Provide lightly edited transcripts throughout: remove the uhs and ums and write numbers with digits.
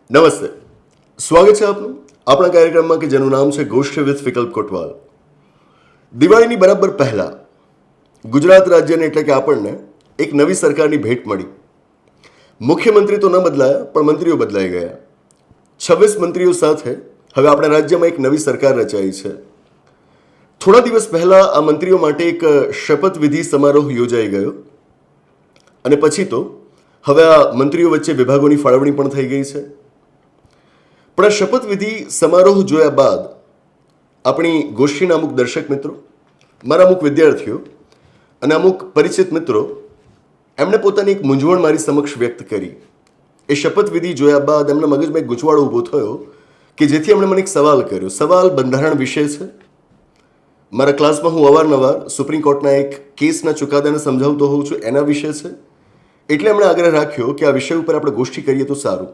નમસ્તે, સ્વાગત છે આપનું આપણા કાર્યક્રમમાં કે જેનું નામ છે ગોષ્ઠી વિથ વિકલ્પ કોટવાલ. દિવાળીની બરાબર પહેલા ગુજરાત રાજ્યને એટલે કે આપણને એક નવી સરકારની ભેટ મળી. મુખ્યમંત્રી તો ન બદલાયા પણ મંત્રીઓ બદલાઈ ગયા. 26 મંત્રીઓ સાથે હવે આપણા રાજ્યમાં એક નવી સરકાર રચાઈ છે. થોડા દિવસ પહેલા આ મંત્રીઓ માટે એક શપથવિધિ સમારોહ યોજાઈ ગયો અને પછી તો હવે આ મંત્રીઓ વચ્ચે વિભાગોની ફાળવણી પણ થઈ ગઈ છે. પણ આ શપથવિધિ સમારોહ જોયા બાદ આપણી ગોષ્ઠીના અમુક દર્શક મિત્રો, મારા અમુક વિદ્યાર્થીઓ અને અમુક પરિચિત મિત્રો એમણે પોતાની એક મૂંઝવણ મારી સમક્ષ વ્યક્ત કરી. એ શપથવિધિ જોયા બાદ એમના મગજમાં એક ગૂંચવાડો ઊભો થયો કે જેથી એમણે મને એક સવાલ કર્યો. સવાલ બંધારણ વિશે છે. મારા ક્લાસમાં હું અવારનવાર સુપ્રીમ કોર્ટના એક કેસના ચુકાદાને સમજાવતો હોઉં છું, એના વિશે છે. એટલે એમણે આગ્રહ રાખ્યો કે આ વિષય ઉપર આપણે ગોષ્ઠી કરીએ તો સારું.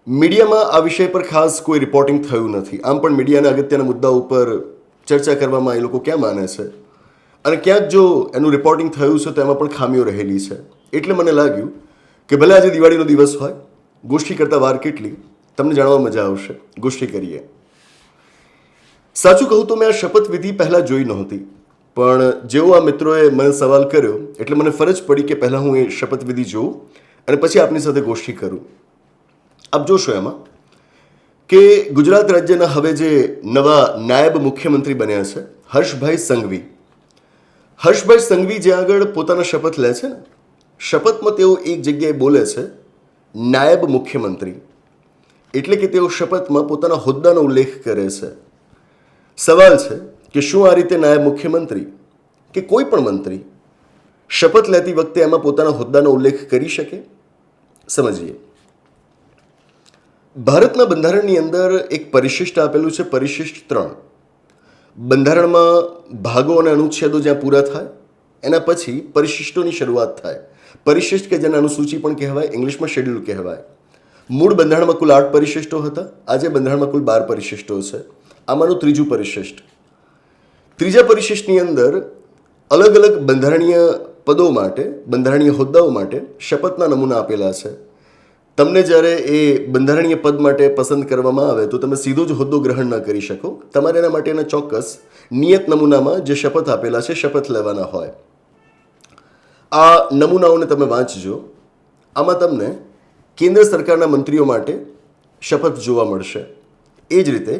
મીડિયામાં આ વિષય પર ખાસ કોઈ રિપોર્ટિંગ થયું નથી. આમ પણ મીડિયાના અગત્યના મુદ્દા ઉપર ચર્ચા કરવામાં એ લોકો ક્યાં માને છે અને ક્યાંક જો એનું રિપોર્ટિંગ થયું છે તો એમાં પણ ખામીઓ રહેલી છે. એટલે મને લાગ્યું કે ભલે આજે દિવાળીનો દિવસ હોય, ગોષ્ઠી કરતાં વાર કેટલી, તમને જાણવા મજા આવશે. ગોષ્ઠી કરીએ. સાચું કહું તો મેં આ શપથવિધિ પહેલાં જોઈ નહોતી, પણ જેવો આ મિત્રોએ મને સવાલ કર્યો એટલે મને ફરજ પડી કે પહેલાં હું એ શપથવિધિ જોઉં અને પછી આપની સાથે ગોષ્ઠી કરું. આપ જોશો એમાં કે ગુજરાત રાજ્યના હવે જે નવા નાયબ મુખ્યમંત્રી બન્યા છે, હર્ષભાઈ સંઘવી. હર્ષભાઈ સંઘવી જ્યાં આગળ પોતાના શપથ લે છે ને, શપથમાં તેઓ એક જગ્યાએ બોલે છે નાયબ મુખ્યમંત્રી, એટલે કે તેઓ શપથમાં પોતાના હોદ્દાનો ઉલ્લેખ કરે છે. સવાલ છે કે શું આ રીતે નાયબ મુખ્યમંત્રી કે કોઈ પણ મંત્રી શપથ લેતી વખતે એમાં પોતાના હોદ્દાનો ઉલ્લેખ કરી શકે? સમજીએ. ભારતના બંધારણની અંદર એક પરિશિષ્ટ આપેલું છે, પરિશિષ્ટ 3. બંધારણમાં ભાગો અને અનુચ્છેદો જ્યાં પૂરા થાય એના પછી પરિશિષ્ટોની શરૂઆત થાય. પરિશિષ્ટ કે જેને અનુસૂચિ પણ કહેવાય, ઇંગ્લિશમાં શેડ્યુલ કહેવાય. મૂળ બંધારણમાં કુલ 8 પરિશિષ્ટો હતા. આજે બંધારણમાં કુલ 12 પરિશિષ્ટો છે. આમાંનું ત્રીજું પરિશિષ્ટ. ત્રીજા પરિશિષ્ટની અંદર અલગ અલગ બંધારણીય પદો માટે, બંધારણીય હોદ્દાઓ માટે શપથના નમૂના આપેલા છે. તમને જ્યારે એ બંધારણીય પદ માટે પસંદ કરવામાં આવે તો તમે સીધો જ હોદ્દો ગ્રહણ ન કરી શકો. તમારે એના માટેના ચોક્કસ નિયત નમૂનામાં જે શપથ આપેલા છે શપથ લેવાના હોય. આ નમૂનાઓને તમે વાંચજો. આમાં તમને કેન્દ્ર સરકારના મંત્રીઓ માટે શપથ જોવા મળશે. એ જ રીતે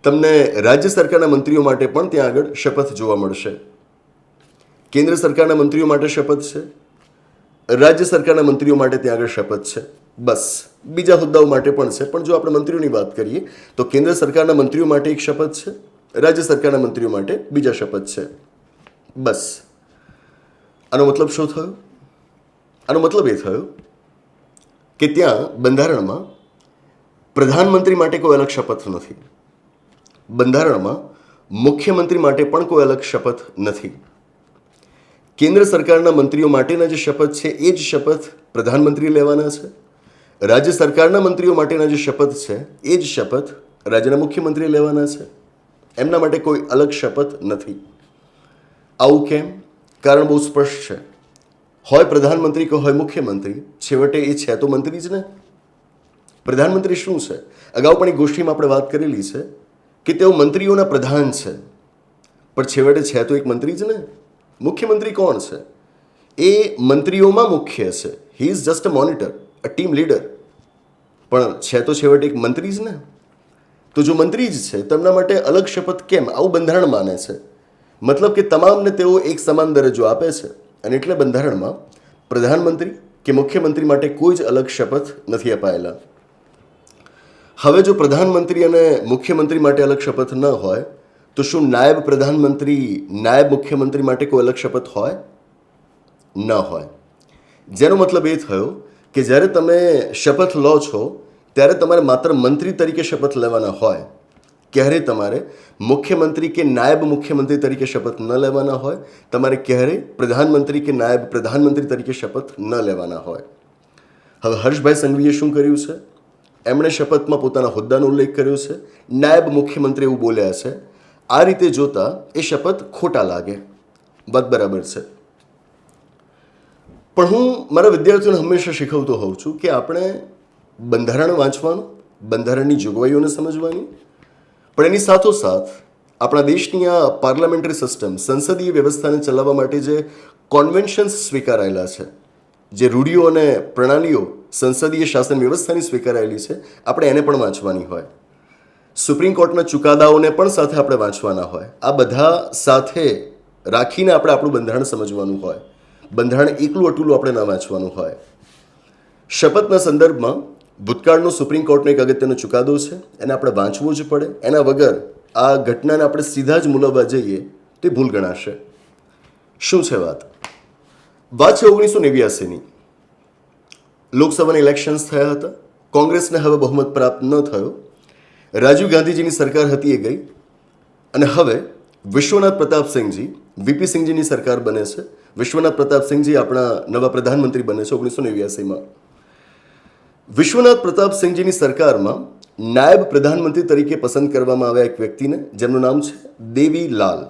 તમને રાજ્ય સરકારના મંત્રીઓ માટે પણ ત્યાં આગળ શપથ જોવા મળશે. કેન્દ્ર સરકારના મંત્રીઓ માટે શપથ છે, રાજ્ય સરકારના મંત્રીઓ માટે ત્યાં આગળ શપથ છે. બસ, બીજા હોદ્દાઓ માટે પણ છે, પણ જો આપણે મંત્રીઓની વાત કરીએ તો કેન્દ્ર સરકારના મંત્રીઓ માટે એક શપથ છે, રાજ્ય સરકારના મંત્રીઓ માટે બીજા શપથ છે. બસ. આનો મતલબ શું થયો? આનો મતલબ એ થયો કે ત્યાં બંધારણમાં પ્રધાનમંત્રી માટે કોઈ અલગ શપથ નથી. બંધારણમાં મુખ્યમંત્રી માટે પણ કોઈ અલગ શપથ નથી. કેન્દ્ર સરકારના મંત્રીઓ માટેના જે શપથ છે એ જ શપથ પ્રધાનમંત્રી લેવાના છે. રાજ્ય સરકારના મંત્રીઓ માટેના જે શપથ છે એ જ શપથ રાજ્યના મુખ્યમંત્રી લેવાના છે. એમના માટે કોઈ અલગ શપથ નથી. આવું કેમ? કારણ બહુ સ્પષ્ટ છે. હોય પ્રધાનમંત્રી કે હોય મુખ્યમંત્રી, છેવટે એ છે તો મંત્રી જ ને. પ્રધાનમંત્રી શું છે? અગાઉ પણ એક ગોષ્ઠીમાં આપણે વાત કરેલી છે કે તેઓ મંત્રીઓના પ્રધાન છે, પણ છેવટે છે તો એક મંત્રી જ ને. મુખ્યમંત્રી કોણ છે? એ મંત્રીઓમાં મુખ્ય છે. He is just a monitor, a team leader, પણ છે તો છેવટે એક મંત્રી જ ને. તો જો મંત્રી જ છે તેમના માટે અલગ શપથ કેમ? આવું બંધારણ માને છે. મતલબ કે તમામને તેઓ એક સમાન દરજ્જો આપે છે અને એટલે બંધારણમાં પ્રધાનમંત્રી કે મુખ્યમંત્રી માટે કોઈ જ અલગ શપથ નથી અપાયેલા. હવે જો પ્રધાનમંત્રી અને મુખ્યમંત્રી માટે અલગ શપથ ન હોય તો શું નાયબ પ્રધાનમંત્રી, નાયબ મુખ્યમંત્રી માટે કોઈ અલગ શપથ હોય? ન હોય. જેનો મતલબ એ થયો કે જ્યારે તમે શપથ લો છો ત્યારે તમારે માત્ર મંત્રી તરીકે શપથ લેવાના હોય. ક્યારેય તમારે મુખ્યમંત્રી કે નાયબ મુખ્યમંત્રી તરીકે શપથ ન લેવાના હોય. તમારે ક્યારેય પ્રધાનમંત્રી કે નાયબ પ્રધાનમંત્રી તરીકે શપથ ન લેવાના હોય. હવે હર્ષભાઈ સંઘવીએ શું કર્યું છે? એમણે શપથમાં પોતાના હોદ્દાનો ઉલ્લેખ કર્યો છે. નાયબ મુખ્યમંત્રી એવું બોલ્યા છે. આ રીતે જોતા એ શપથ ખોટા લાગે. વાત બરાબર છે. પણ હું મારા વિદ્યાર્થીઓને હંમેશા શીખવતો હોઉં છું કે આપણે બંધારણ વાંચવાનું, બંધારણની જોગવાઈઓને સમજવાની, પણ એની સાથોસાથ આપણા દેશની આ પાર્લામેન્ટરી સિસ્ટમ, સંસદીય વ્યવસ્થાને ચલાવવા માટે જે કોન્વેન્શન્સ સ્વીકારાયેલા છે, જે રૂઢિઓ અને પ્રણાલીઓ સંસદીય શાસન વ્યવસ્થાની સ્વીકારાયેલી છે, આપણે એને પણ વાંચવાની હોય. સુપ્રીમ કોર્ટના ચુકાદાઓને પણ સાથે આપણે વાંચવાના હોય. આ બધા સાથે રાખીને આપણે આપણું બંધારણ સમજવાનું હોય. બંધારણ એકલું અટુલું આપણે ન વાંચવાનું હોય. શપથના સંદર્ભમાં ભૂતકાળનો સુપ્રીમ કોર્ટનો એક અગત્યનો ચુકાદો છે, એને આપણે વાંચવું જ પડે. એના વગર આ ઘટનાને આપણે સીધા જ મૂલવવા જઈએ તો એ ભૂલ ગણાશે. શું છે વાત? વાત છે 1989ની. લોકસભાના ઇલેક્શન્સ થયા હતા. કોંગ્રેસને હવે બહુમત પ્રાપ્ત ન થયો. રાજીવ ગાંધીજીની સરકાર હતી એ ગઈ, અને હવે વિશ્વનાથ પ્રતાપસિંહજી, વીપી સિંહજીની સરકાર બને છે. વિશ્વનાથ પ્રતાપસિંહજી આપણા નવા પ્રધાનમંત્રી બને છે 1989માં. વિશ્વનાથ પ્રતાપસિંહજીની સરકારમાં નાયબ પ્રધાનમંત્રી તરીકે પસંદ કરવામાં આવ્યા એક વ્યક્તિને, જેમનું નામ છે દેવીલાલ.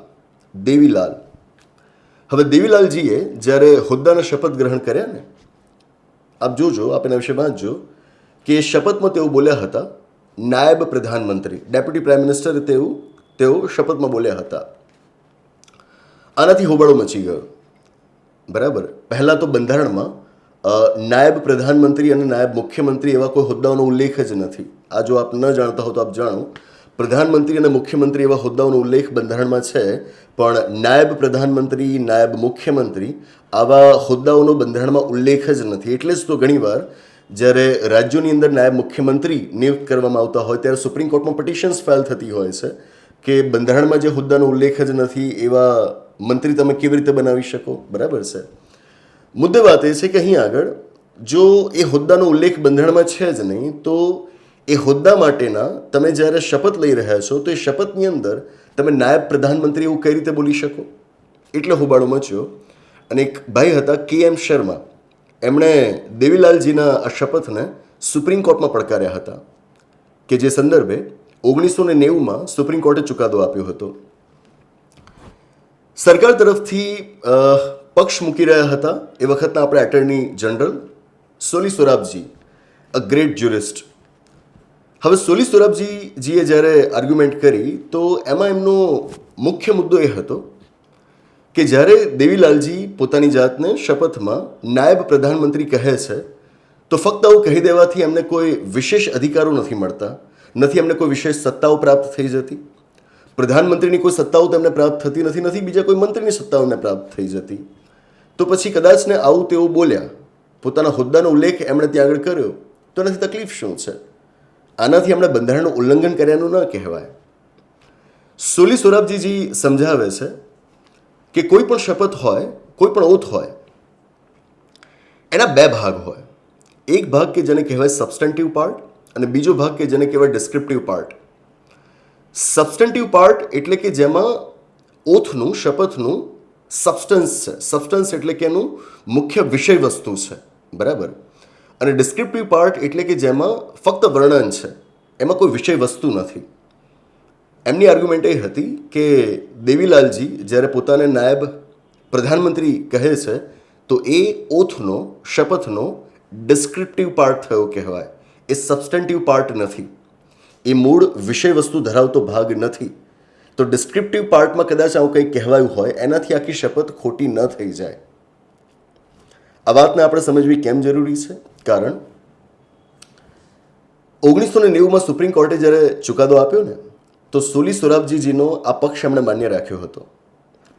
દેવીલાલ. હવે દેવીલાલજીએ જ્યારે હોદ્દાના શપથ ગ્રહણ કર્યા ને, આપ જોજો, આપ એના વિશે વાંચજો કે એ શપથમાં તેઓ બોલ્યા હતા નાયબ પ્રધાનમંત્રી, ડેપ્યુટી પ્રાઇમ મિનિસ્ટર, તેઓ શપથમાં બોલ્યા હતા. આનાથી હોબાળો મચી ગયો. બરાબર. પહેલાં તો બંધારણમાં નાયબ પ્રધાનમંત્રી અને નાયબ મુખ્યમંત્રી એવા કોઈ હોદ્દાઓનો ઉલ્લેખ જ નથી. આ જો આપ ન જાણતા હો તો આપ જાણો, પ્રધાનમંત્રી અને મુખ્યમંત્રી એવા હોદ્દાઓનો ઉલ્લેખ બંધારણમાં છે, પણ નાયબ પ્રધાનમંત્રી, નાયબ મુખ્યમંત્રી આવા હોદ્દાઓનો બંધારણમાં ઉલ્લેખ જ નથી. એટલે જ તો ઘણીવાર જ્યારે રાજ્યોની અંદર નાયબ મુખ્યમંત્રી નિયુક્ત કરવામાં આવતા હોય ત્યારે સુપ્રીમ કોર્ટમાં પિટિશન્સ ફાઇલ થતી હોય છે કે બંધારણમાં જે હોદ્દાનો ઉલ્લેખ જ નથી એવા મંત્રી તમે કેવી રીતે બનાવી શકો. બરાબર છે. મુદ્દે વાત એ છે કે અહીં આગળ જો એ હોદ્દાનો ઉલ્લેખ બંધારણમાં છે જ નહીં, તો એ હોદ્દા માટેના તમે જ્યારે શપથ લઈ રહ્યા છો તો એ શપથની અંદર તમે નાયબ પ્રધાનમંત્રી એવું કઈ રીતે બોલી શકો? એટલે હોબાળો મચ્યો. અને એક ભાઈ હતા KM શર્મા, એમણે દેવીલાલજીના આ શપથને સુપ્રીમ કોર્ટમાં પડકાર્યા હતા, કે જે સંદર્ભે 1990માં સુપ્રીમ કોર્ટે ચુકાદો આપ્યો હતો. સરકાર તરફથી પક્ષ મૂકી રહ્યા હતા એ વખતના આપણા attorney general Soli Sorabji, a great જ્યુરિસ્ટ. હવે સોલી સોરાબજીએ જ્યારે આર્ગ્યુમેન્ટ કરી તો એમાં એમનો મુખ્ય મુદ્દો એ હતો કે જ્યારે દેવીલાલજી પોતાની જાતને શપથમાં નાયબ પ્રધાનમંત્રી કહે છે તો ફક્ત આવું કહી દેવાથી એમને કોઈ વિશેષ અધિકારો નથી મળતા, નથી એમને કોઈ વિશેષ સત્તાઓ પ્રાપ્ત થઈ જતી. પ્રધાનમંત્રીની કોઈ સત્તાઓ તેમને પ્રાપ્ત થતી નથી, નથી બીજા કોઈ મંત્રીની સત્તાઓ એમને પ્રાપ્ત થઈ જતી. તો પછી કદાચને આવું તેઓ બોલ્યા, પોતાના હોદ્દાનો ઉલ્લેખ એમણે ત્યાં આગળ કર્યો, તો એનાથી તકલીફ શું છે? આનાથી એમણે બંધારણનું ઉલ્લંઘન કર્યાનું ન કહેવાય. સોલી સોરાબજી સમજાવે છે કે કોઈ પણ શપથ હોય, કોઈ પણ ઓથ હોય, એના બે ભાગ હોય. એક ભાગ કે જેને કહેવાય સબસ્ટન્ટિવ પાર્ટ, અને બીજો ભાગ કે જેને કહેવાય ડિસ્ક્રિપ્ટિવ પાર્ટ. સબસ્ટન્ટિવ પાર્ટ એટલે કે જેમાં ઓથનું, શપથનું સબસ્ટન્સ છે. સબસ્ટન્સ એટલે કે એનું મુખ્ય વિષય વસ્તુ છે. બરાબર. અને ડિસ્ક્રિપ્ટિવ પાર્ટ એટલે કે જેમાં ફક્ત વર્ણન છે, એમાં કોઈ વિષય વસ્તુ નથી. એમની આર્ગ્યુમેન્ટ એ હતી કે દેવીલાલજી જ્યારે પોતાને નાયબ પ્રધાનમંત્રી કહે છે તો એ ઓથનો, શપથનો ડિસ્ક્રિપ્ટિવ પાર્ટ થયો કહેવાય. એ સબસ્ટન્ટિવ પાર્ટ નથી, એ મૂળ વિષય વસ્તુ ધરાવતો ભાગ નથી. તો ડિસ્ક્રિપ્ટિવ પાર્ટમાં કદાચ આવું કંઈક કહેવાયું હોય, એનાથી આખી શપથ ખોટી ન થઈ જાય. આ વાતને આપણે સમજવી કેમ જરૂરી છે? કારણ 1990માં સુપ્રીમ કોર્ટે જ્યારે ચુકાદો આપ્યો ને, તો સોલી સોરાબજીનો આ પક્ષ એમણે માન્ય રાખ્યો હતો.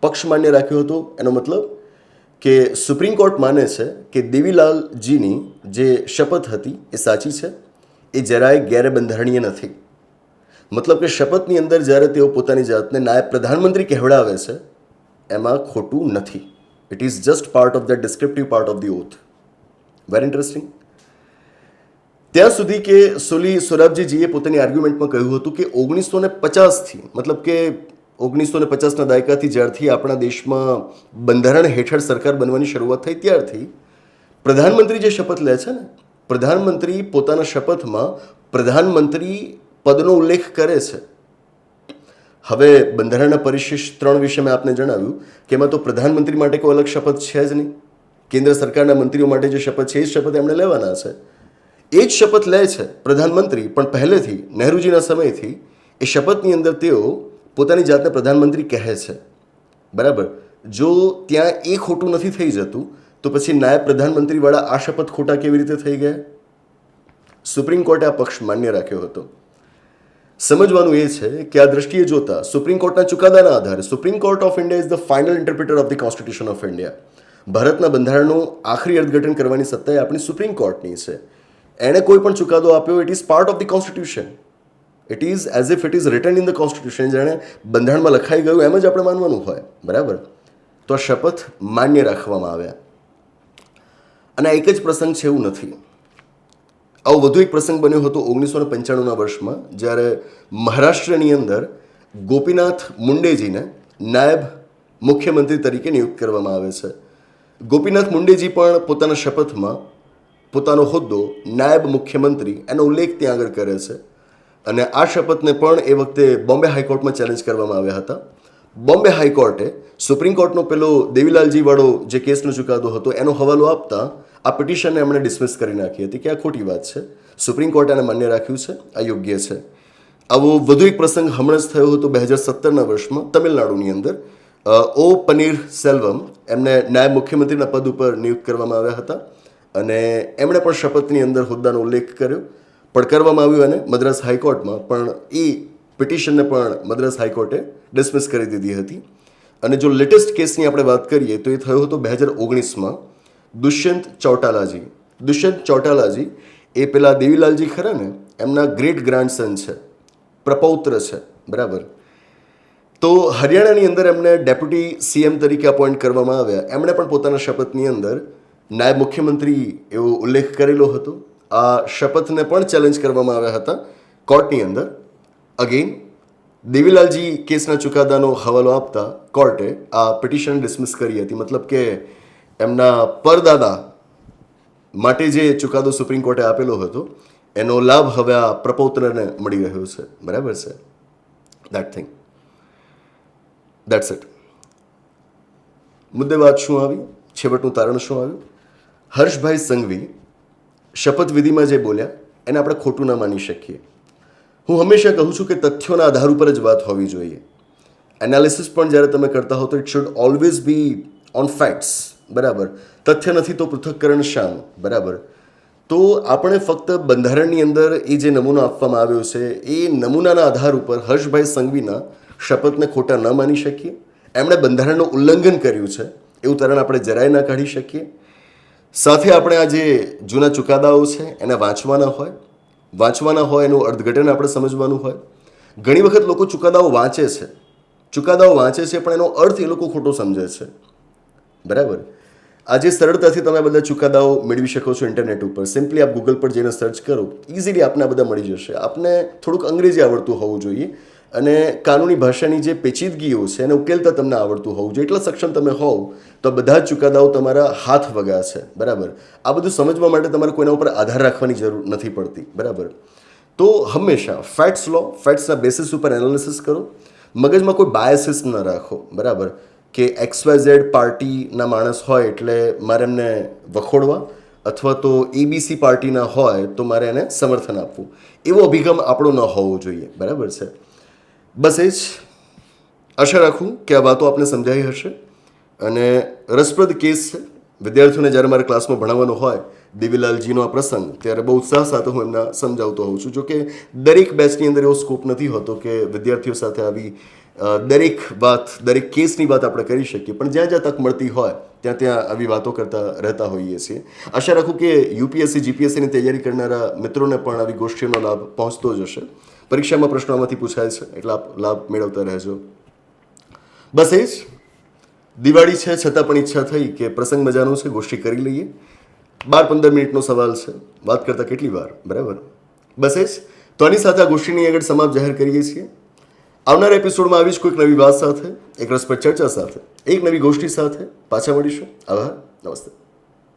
પક્ષ માન્ય રાખ્યો હતો એનો મતલબ કે સુપ્રીમ કોર્ટ માને છે કે દેવીલાલજીની જે શપથ હતી એ સાચી છે, એ જરાય ગેરબંધારણીય નથી. મતલબ કે શપથની અંદર જ્યારે તેઓ પોતાની જાતને નાયબ પ્રધાનમંત્રી કહેવડાવે છે એમાં ખોટું નથી. It is just part of the descriptive part of the oath. Very interesting. ત્યાં સુધી કે સોલી સોરાબજીએ પોતાની આર્ગ્યુમેન્ટમાં કહ્યું હતું કે 1950થી, મતલબ કે 1950ના દાયકાથી જ્યારથી આપણા દેશમાં બંધારણ હેઠળ સરકાર બનવાની શરૂઆત થઈ ત્યારથી પ્રધાનમંત્રી જે શપથ લે છે ને, પ્રધાનમંત્રી પોતાના શપથમાં પ્રધાનમંત્રી પદનો ઉલ્લેખ કરે છે. હવે બંધારણના પરિશિષ્ટ 3 વિશે મેં આપને જણાવ્યું કે એમાં તો પ્રધાનમંત્રી માટે કોઈ અલગ શપથ છે જ નહીં. કેન્દ્ર સરકારના મંત્રીઓ માટે જે શપથ છે એ શપથ એમણે લેવાના છે. એ જ શપથ લે છે પ્રધાનમંત્રી, પણ પહેલેથી નહેરુજીના સમયથી એ શપથની અંદર તેઓ પોતાની જાતને પ્રધાનમંત્રી કહે છે, બરાબર. જો ત્યાં એ ખોટું નથી થઈ જતું તો પછી નાયબ પ્રધાનમંત્રીવાળા આ શપથ ખોટા કેવી રીતે થઈ ગયા? સુપ્રીમ કોર્ટે આ પક્ષ માન્ય રાખ્યો હતો. સમજવાનું એ છે કે આ દ્રષ્ટિએ જોતા સુપ્રીમ કોર્ટના ચુકાદાના આધારે supreme court of India is the final interpreter of the constitution of India. ભારતના બંધારણનું આખરી અર્થઘટન કરવાની સત્તા એ આપણી સુપ્રીમ કોર્ટની છે. એણે કોઈ પણ ચુકાદો આપ્યો, it is part of the constitution. It is as if it is return in the constitution. જેણે બંધારણમાં લખાઈ ગયું એમ જ આપણે માનવાનું હોય, બરાબર. તો આ શપથ માન્ય રાખવામાં આવ્યા. અને આ એક જ પ્રસંગ છે એવું નથી. આવો વધુ એક પ્રસંગ બન્યો હતો 1995ના વર્ષમાં, જ્યારે મહારાષ્ટ્રની અંદર ગોપીનાથ મુંડેજીને નાયબ મુખ્યમંત્રી તરીકે નિયુક્ત કરવામાં આવે છે. ગોપીનાથ મુંડેજી પણ પોતાના શપથમાં પોતાનો હોદ્દો નાયબ મુખ્યમંત્રી એનો ઉલ્લેખ ત્યાં આગળ કરે છે. અને આ શપથને પણ એ વખતે બોમ્બે હાઈકોર્ટમાં ચેલેન્જ કરવામાં આવ્યા હતા. બોમ્બે હાઈકોર્ટે સુપ્રીમ કોર્ટનો પેલો દેવીલાલજી વાળો જે કેસનો ચુકાદો હતો એનો હવાલો આપતા આ પિટિશનને એમણે ડિસમિસ કરી નાખી હતી કે આ ખોટી વાત છે. સુપ્રીમ કોર્ટે આને માન્ય રાખ્યું છે, આ યોગ્ય છે. આવો વધુ એક પ્રસંગ હમણાં જ થયો હતો 2017ના વર્ષમાં તમિલનાડુની અંદર. ઓ પનીર સેલ્વમ એમને નાયબ મુખ્યમંત્રીના પદ ઉપર નિયુક્ત કરવામાં આવ્યા હતા અને એમણે પણ શપથની અંદર હોદ્દાનો ઉલ્લેખ કર્યો. પણ કરવામાં આવ્યું અને મદ્રાસ હાઈકોર્ટમાં, પણ એ પિટિશનને પણ મદ્રાસ હાઈકોર્ટે ડિસમિસ કરી દીધી હતી. અને જો લેટેસ્ટ કેસની આપણે વાત કરીએ તો એ થયો હતો 2019માં. દુષ્યંત ચૌટાલાજી એ પેલા દેવીલાલજી ખરા ને એમના ગ્રેટ ગ્રાન્ડસન છે, પ્રપૌત્ર છે, બરાબર. તો હરિયાણાની અંદર એમને ડેપ્યુટી સીએમ તરીકે અપોઇન્ટ કરવામાં આવ્યા. એમણે પણ પોતાના શપથની અંદર નાયબ મુખ્યમંત્રી એવો ઉલ્લેખ કરેલો હતો. આ શપથને પણ ચેલેન્જ કરવામાં આવ્યા હતા કોર્ટની અંદર. અગેન દેવીલાલજી કેસના ચુકાદાનો હવાલો આપતા કોર્ટે આ પિટિશન ડિસમિસ કરી હતી. મતલબ કે એમના પરદાદા માટે જે ચુકાદો સુપ્રીમ કોર્ટે આપેલો હતો એનો લાભ હવે આ પ્રપૌત્રને મળી રહ્યો છે, બરાબર છે. That's it. મુદ્દે વાત શું આવી, છેવટનું તારણ શું આવ્યું? હર્ષભાઈ સંઘવી શપથવિધિમાં જે બોલ્યા એને આપણે ખોટું ના માની શકીએ. હું હંમેશા કહું છું કે તથ્યોના આધાર ઉપર જ વાત હોવી જોઈએ. એનાલિસિસ પણ જ્યારે તમે કરતા હો તો it should always be on facts, બરાબર. તથ્ય નથી તો પૃથ્થકરણ શાનું, બરાબર. તો આપણે ફક્ત બંધારણની અંદર એ જે નમૂનો આપવામાં આવ્યો છે એ નમૂનાના આધાર ઉપર હર્ષભાઈ સંઘવીના શપથને ખોટા ન માની શકીએ. એમણે બંધારણનું ઉલ્લંઘન કર્યું છે એવું તારણ આપણે જરાય ના કાઢી શકીએ. સાથે આપણે આ જે જૂના ચુકાદાઓ છે એને વાંચવાના હોય, એનું અર્થઘટન આપણે સમજવાનું હોય. ઘણી વખત લોકો ચુકાદાઓ વાંચે છે પણ એનો અર્થ એ લોકો ખોટો સમજે છે, બરાબર. આજે સરળતાથી તમે બધા ચુકાદાઓ મેળવી શકો છો ઇન્ટરનેટ ઉપર. સિમ્પલી આપ ગૂગલ પર જઈને સર્ચ કરો, ઇઝીલી આપને બધા મળી જશે. આપને થોડુંક અંગ્રેજી આવડતું હોવું જોઈએ અને કાનૂની ભાષાની જે પેચીદગીઓ છે એને ઉકેલતા તમને આવડતું હોવું જોઈએ. એટલા સક્ષમ તમે હોવ તો બધા જ ચુકાદાઓ તમારા હાથ વગા છે, બરાબર. આ બધું સમજવા માટે તમારે કોઈના ઉપર આધાર રાખવાની જરૂર નથી પડતી, બરાબર. તો હંમેશા ફેક્ટ્સ લો, ફેક્ટ્સના બેસિસ ઉપર એનાલિસિસ કરો. મગજમાં કોઈ બાયસીસ ન રાખો, બરાબર, કે XYZ પાર્ટીના માણસ હોય એટલે મારે એમને વખોડવા અથવા તો ABC પાર્ટીના હોય તો મારે એને સમર્થન આપવું. એવો અભિગમ આપણો ન હોવો જોઈએ, બરાબર છે. બસ એ જ આશા રાખું કે આ વાતો આપને સમજાઈ હશે. અને રસપ્રદ કેસ છે. વિદ્યાર્થીઓને જ્યારે મારે ક્લાસમાં ભણાવવાનો હોય દેવીલાલજીનો આ પ્રસંગ, ત્યારે બહુ ઉત્સાહ સાથે હું એમને સમજાવતો હોઉં છું. જોકે દરેક બેચની અંદર એવો સ્કોપ નથી હોતો કે વિદ્યાર્થીઓ સાથે આવી દરેક કેસની વાત આપણે કરી શકીએ, પણ જ્યાં જ્યાં તક મળતી હોય ત્યાં આવી વાતો કરતા રહેતા હોઈએ છીએ. આશા રાખું કે UPSC GPSCની તૈયારી કરનારા મિત્રોને પણ આવી ગોષ્ઠીઓનો લાભ પહોંચતો જ હશે. પરીક્ષામાં પ્રશ્નો આમાંથી પૂછાય છે એટલે આપ લાભ મેળવતા રહેજો. બસ એ જ. દિવાળી છે છતાં પણ ઈચ્છા થઈ કે પ્રસંગ મજાનો છે, ગોષ્ઠી કરી લઈએ. 12-15 મિનિટનો સવાલ છે, વાત કરતાં કેટલી વાર, બરાબર. બસ એ જ. તો આની સાથે આ ગોષ્ઠીની આગળ સમાપ્ત જાહેર કરીએ છીએ. આવનારા એપિસોડમાં આવી જ કોઈક નવી વાત સાથે, એક રસપ્રદ ચર્ચા સાથે, એક નવી ગોષ્ઠી સાથે પાછા મળીશું. આભાર. નમસ્તે.